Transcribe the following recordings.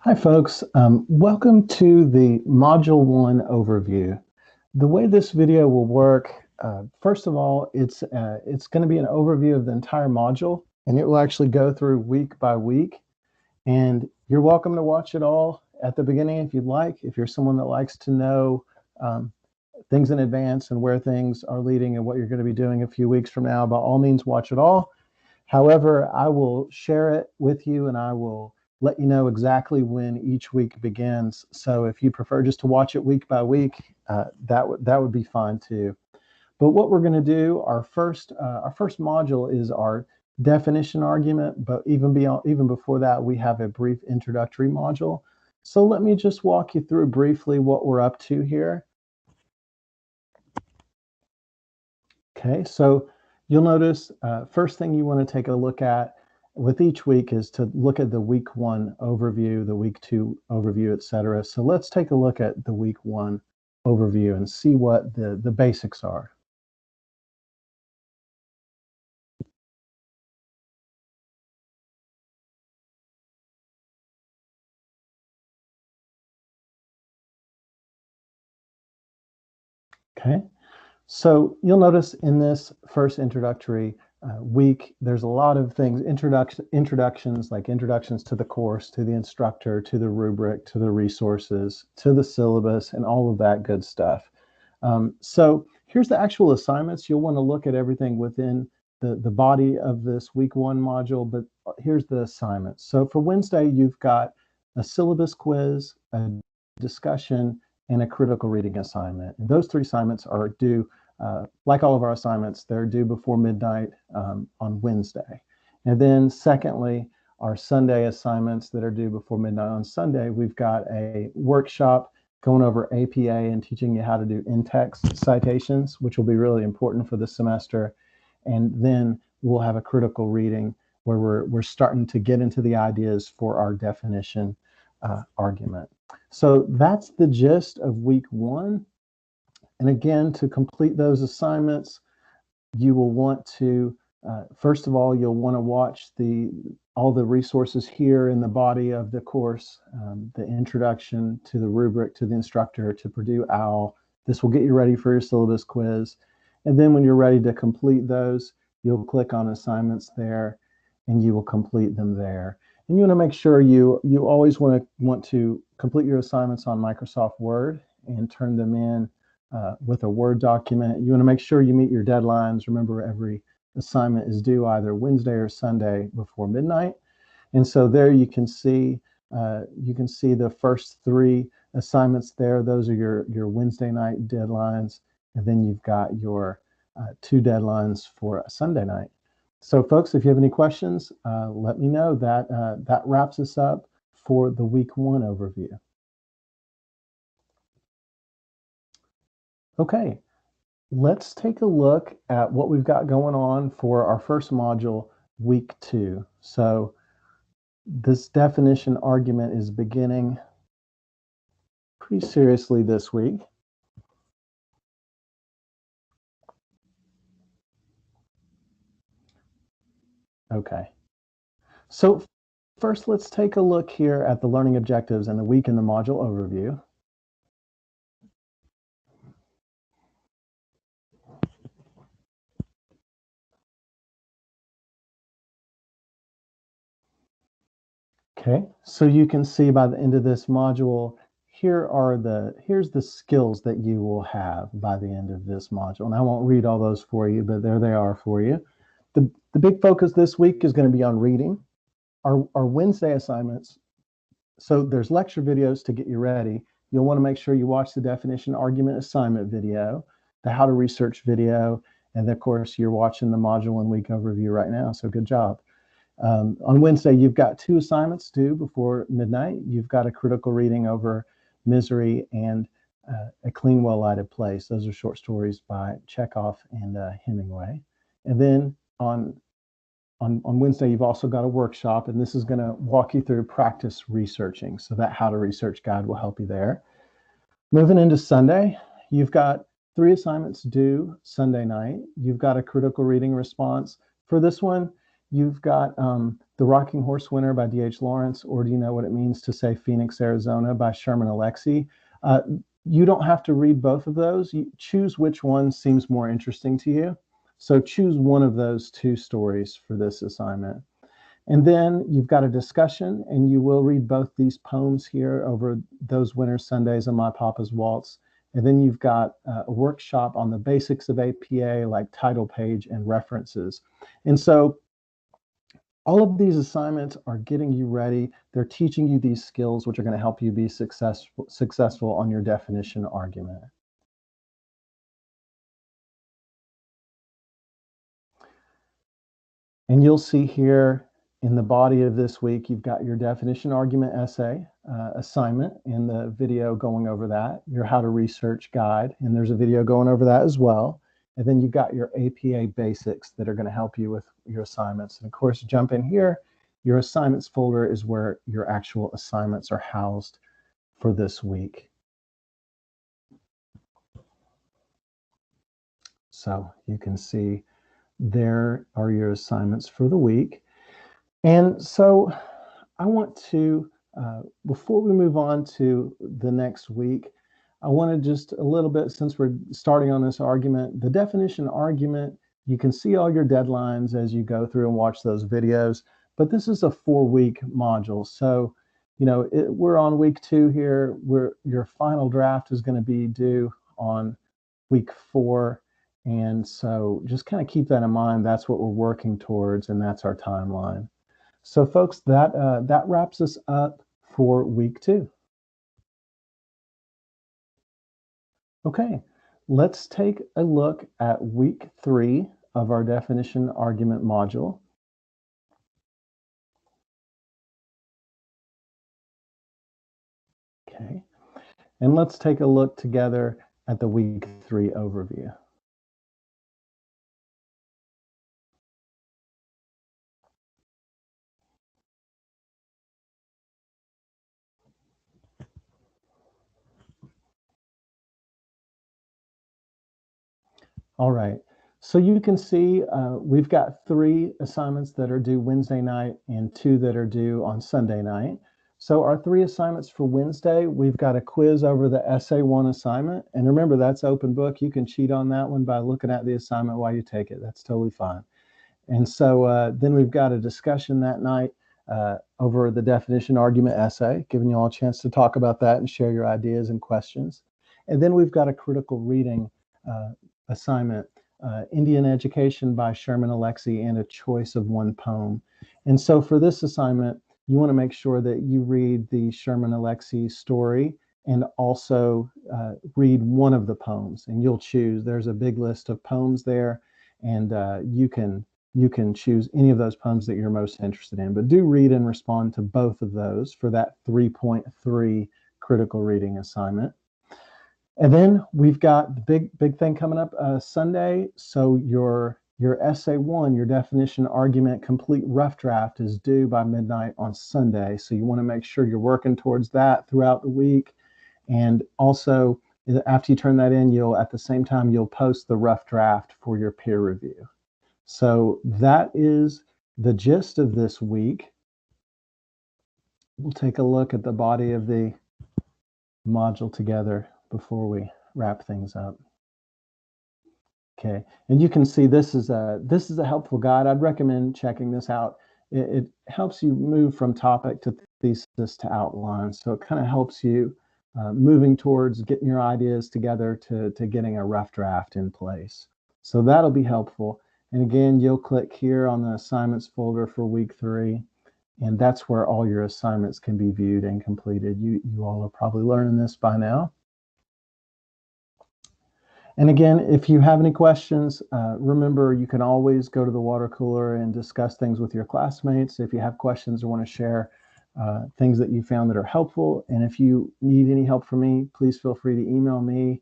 Hi, folks. Welcome to the Module 1 overview. The way this video will work, first of all, it's going to be an overview of the entire module, and it will actually go through week by week. And you're welcome to watch it all at the beginning if you'd like. If you're someone that likes to know things in advance and where things are leading and what you're going to be doing a few weeks from now, by all means, watch it all. However, I will share it with you and I will let you know exactly when each week begins. So if you prefer just to watch it week by week, that would be fine too. But what we're going to do, our first module is our definition argument. But even before that, we have a brief introductory module. So let me just walk you through briefly what we're up to here. Okay, so you'll notice first thing you want to take a look at with each week is to look at the week 1 overview, the week 2 overview, etc. So let's take a look at the week 1 overview and see what the basics are. Okay, so you'll notice in this first introductory week, there's a lot of things, introductions, like introductions to the course, to the instructor, to the rubric, to the resources, to the syllabus, and all of that good stuff. So here's the actual assignments. You'll want to look at everything within the body of this week 1 module, but here's the assignments. So for Wednesday, you've got a syllabus quiz, a discussion, and a critical reading assignment. And those 3 assignments are due, like all of our assignments, they're due before midnight on Wednesday. And then secondly, our Sunday assignments that are due before midnight on Sunday, we've got a workshop going over APA and teaching you how to do in-text citations, which will be really important for this semester. And then we'll have a critical reading where we're starting to get into the ideas for our definition argument. So that's the gist of week 1. And again, to complete those assignments, you will want to, first of all, you'll want to watch all the resources here in the body of the course, the introduction to the rubric, to the instructor, to Purdue OWL. This will get you ready for your syllabus quiz. And then when you're ready to complete those, you'll click on assignments there and you will complete them there. And you want to make sure you always want to complete your assignments on Microsoft Word and turn them in with a Word document. You want to make sure you meet your deadlines. Remember, every assignment is due either Wednesday or Sunday before midnight. And so there you can see the first 3 assignments there. Those are your Wednesday night deadlines. And then you've got your 2 deadlines for Sunday night. So folks, if you have any questions, let me know. That wraps us up for the week 1 overview. Okay, let's take a look at what we've got going on for our first module, week 2. So this definition argument is beginning pretty seriously this week. Okay, so first let's take a look here at the learning objectives and the week in the module overview. Okay, so you can see by the end of this module, here's the skills that you will have by the end of this module. And I won't read all those for you, but there they are for you. The big focus this week is going to be on reading. Our Wednesday assignments, so there's lecture videos to get you ready. You'll want to make sure you watch the definition argument assignment video, the how to research video, and of course you're watching the module 1 week overview right now, so good job. On Wednesday, you've got 2 assignments due before midnight. You've got a critical reading over Misery and A Clean, Well-Lighted Place. Those are short stories by Chekhov and Hemingway. And then on Wednesday, you've also got a workshop, and this is going to walk you through practice researching. So that how to research guide will help you there. Moving into Sunday, you've got 3 assignments due Sunday night. You've got a critical reading response. For this one, you've got The Rocking Horse Winter by D.H. Lawrence, or Do You Know What It Means to Say Phoenix, Arizona by Sherman Alexie. You don't have to read both of those. You choose which one seems more interesting to you. So choose one of those two stories for this assignment. And then you've got a discussion, and you will read both these poems here over those winter Sundays on My Papa's Waltz. And then you've got a workshop on the basics of APA, like title page and references. And so all of these assignments are getting you ready. They're teaching you these skills, which are going to help you be successful on your definition argument. And you'll see here in the body of this week, you've got your definition argument essay assignment in the video going over that, your how to research guide, and there's a video going over that as well. And then you've got your APA basics that are going to help you with your assignments. And of course, jump in here. Your assignments folder is where your actual assignments are housed for this week. So you can see there are your assignments for the week. And so I want to, before we move on to the next week, I want to just a little bit, since we're starting on this argument, the definition argument, you can see all your deadlines as you go through and watch those videos, but this is a 4-week module. So, you know, we're on week 2 here, where your final draft is going to be due on week 4. And so just kind of keep that in mind. That's what we're working towards, and that's our timeline. So folks, that wraps us up for week 2. Okay, let's take a look at week 3 of our definition argument module. Okay, and let's take a look together at the week 3 overview. All right, so you can see we've got 3 assignments that are due Wednesday night and 2 that are due on Sunday night. So our 3 assignments for Wednesday, we've got a quiz over the Essay 1 assignment. And remember, that's open book. You can cheat on that one by looking at the assignment while you take it. That's totally fine. And so then we've got a discussion that night over the definition argument essay, giving you all a chance to talk about that and share your ideas and questions. And then we've got a critical reading assignment, Indian Education by Sherman Alexie, and a choice of one poem. And so for this assignment, you want to make sure that you read the Sherman Alexie story and also read one of the poems, and you'll choose. There's a big list of poems there, and you can choose any of those poems that you're most interested in. But do read and respond to both of those for that 3.3 critical reading assignment. And then we've got the big thing coming up Sunday. So your essay 1, your definition argument complete rough draft, is due by midnight on Sunday. So you want to make sure you're working towards that throughout the week. And also, after you turn that in, at the same time, you'll post the rough draft for your peer review. So that is the gist of this week. We'll take a look at the body of the module together before we wrap things up. Okay, and you can see this is a helpful guide. I'd recommend checking this out. It helps you move from topic to thesis to outline. So it kind of helps you moving towards getting your ideas together to getting a rough draft in place. So that'll be helpful. And again, you'll click here on the assignments folder for week 3, and that's where all your assignments can be viewed and completed. You all are probably learning this by now. And again, if you have any questions, remember, you can always go to the water cooler and discuss things with your classmates. If you have questions or want to share things that you found that are helpful. And if you need any help from me, please feel free to email me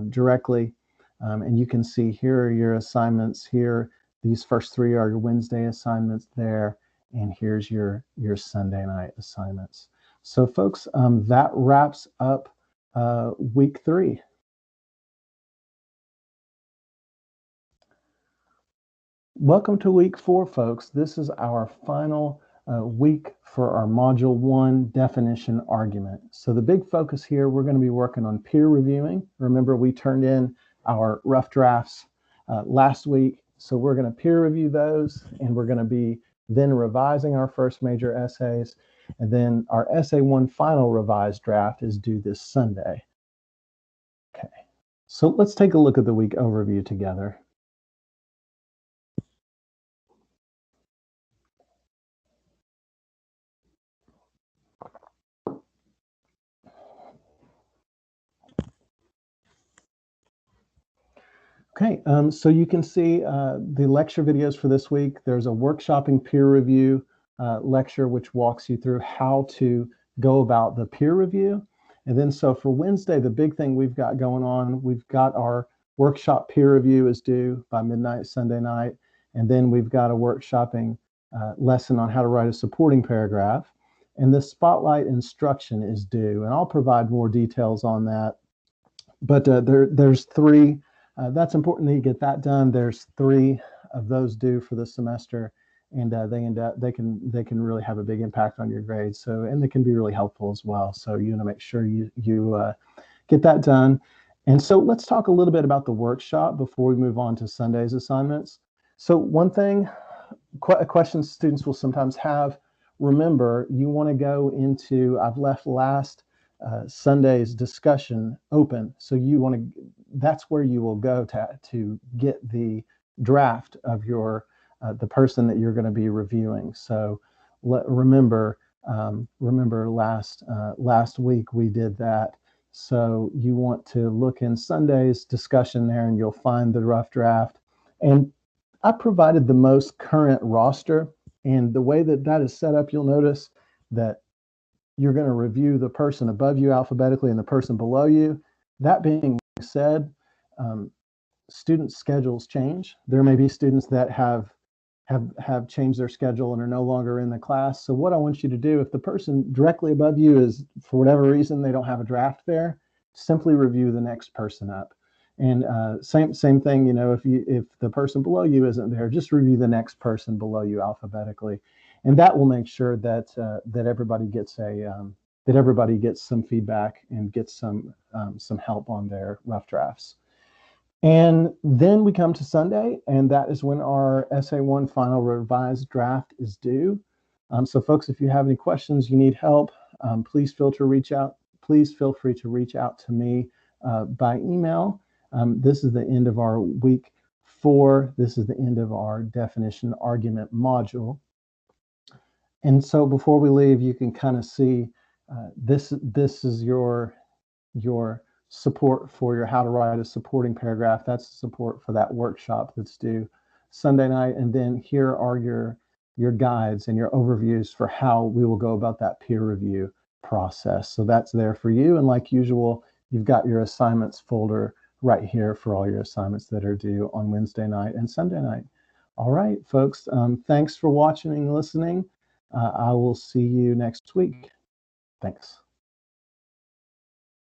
directly. And you can see here are your assignments here. These first 3 are your Wednesday assignments there. And here's your Sunday night assignments. So folks, that wraps up week 3. Welcome to week 4, folks. This is our final week for our module 1 definition argument. So the big focus here, we're going to be working on peer reviewing. Remember, we turned in our rough drafts last week. So we're going to peer review those, and we're going to be then revising our first major essays. And then our essay 1 final revised draft is due this Sunday. Okay, so let's take a look at the week overview together. Okay, so you can see the lecture videos for this week. There's a workshopping peer review lecture which walks you through how to go about the peer review. And then so for Wednesday, the big thing we've got going on, we've got our workshop peer review is due by midnight Sunday night. And then we've got a workshopping lesson on how to write a supporting paragraph. And the spotlight instruction is due. And I'll provide more details on that. But there's 3. That's important that you get that done. There's 3 of those due for the semester, and they can really have a big impact on your grades. So, and they can be really helpful as well. So you want to make sure you get that done. And so let's talk a little bit about the workshop before we move on to Sunday's assignments. So one thing, a question students will sometimes have, remember, you want to go into, I've left last Sunday's discussion open. So you want to, that's where you will go to get the draft of your, the person that you're going to be reviewing. So remember last week we did that. So you want to look in Sunday's discussion there and you'll find the rough draft. And I provided the most current roster, and the way that that is set up, you'll notice that you're going to review the person above you alphabetically and the person below you. That being said, student schedules change. There may be students that have changed their schedule and are no longer in the class. So what I want you to do, if the person directly above you is, for whatever reason, they don't have a draft there, simply review the next person up. And same thing, you know, if the person below you isn't there, just review the next person below you alphabetically. And that will make sure that that everybody gets some feedback and gets some help on their rough drafts. And then we come to Sunday, and that is when our essay 1 final revised draft is due. So folks, if you have any questions, you need help, please feel free to reach out to me by email. This is the end of our week 4. This is the end of our definition argument module. And so before we leave, you can kind of see this is your support for your how to write a supporting paragraph. That's support for that workshop that's due Sunday night. And then here are your guides and your overviews for how we will go about that peer review process. So that's there for you. And like usual, you've got your assignments folder right here for all your assignments that are due on Wednesday night and Sunday night. All right, folks, thanks for watching and listening. I will see you next week. Thanks.